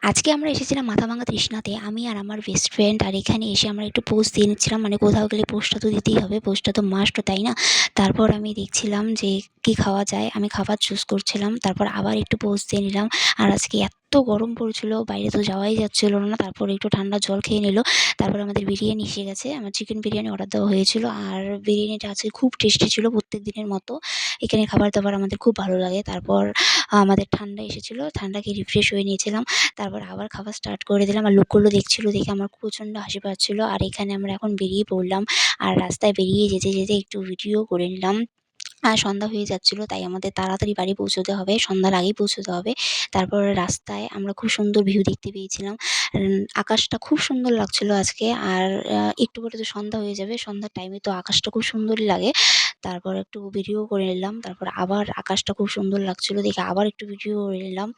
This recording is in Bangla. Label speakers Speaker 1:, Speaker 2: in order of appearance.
Speaker 1: আজকে আমরা এসেছিলাম মাথাভাঙা তৃষ্ণাতে। আমি আর আমার বেস্ট ফ্রেন্ড। আর এখানে এসে আমরা একটু পোজ দিয়ে নিচ্ছিলাম। মানে কোথাও গেলে পোজটা তো দিতেই হবে। পোজটা তো মাস্ট, তাই না? তারপর আমি দেখছিলাম যে কি খাওয়া যায়। আমি খাবার চুজ করছিলাম। তারপর আবার একটু পোজ দিয়ে নিলাম। আর আজকে এত গরম পড়েছিল, বাইরে তো যাওয়াই যাচ্ছিল না। তারপর একটু ঠান্ডা জল খেয়ে নিল। তারপর আমাদের বিরিয়ানি এসে গেছে। আমার চিকেন বিরিয়ানি অর্ডার দেওয়া হয়েছিল। আর বিরিয়ানিটা আজকে খুব টেস্টি ছিল প্রত্যেক দিনের মতো। এখানে খাবার-দাবার আমাদের খুব ভালো লাগে। তারপর আমাদের ঠান্ডা এসেছিল। ঠান্ডা খেয়ে রিফ্রেশ হয়ে নিয়েছিলাম। তারপর আবার খাওয়া স্টার্ট করে দিলাম। আর লোকগুলো দেখছিল, দেখে আমার প্রচণ্ড হাসি পাচ্ছিল। আর এখানে আমরা এখন বেরিয়ে পড়লাম। আর রাস্তায় বেরিয়ে যেতে, যেতে একটু ভিডিও করে নিলাম। আর সন্ধ্যা হয়ে যাচ্ছিল, তাই আমাদের তাড়াতাড়ি বাড়ি পৌঁছতে হবে। সন্ধ্যার আগেই পৌঁছতে হবে। তারপর রাস্তায় আমরা খুব সুন্দর ভিউ দেখতে পেয়েছিলাম। আকাশটা খুব সুন্দর লাগছিল আজকে। আর একটু পরে তো সন্ধ্যা হয়ে যাবে। সন্ধ্যার টাইমে তো আকাশটা খুব সুন্দরই লাগে। তারপর একটু ভিডিও করে নিলাম। তারপর আবার আকাশটা খুব সুন্দর লাগছিল দেখে আবার একটু ভিডিও করে নিলাম।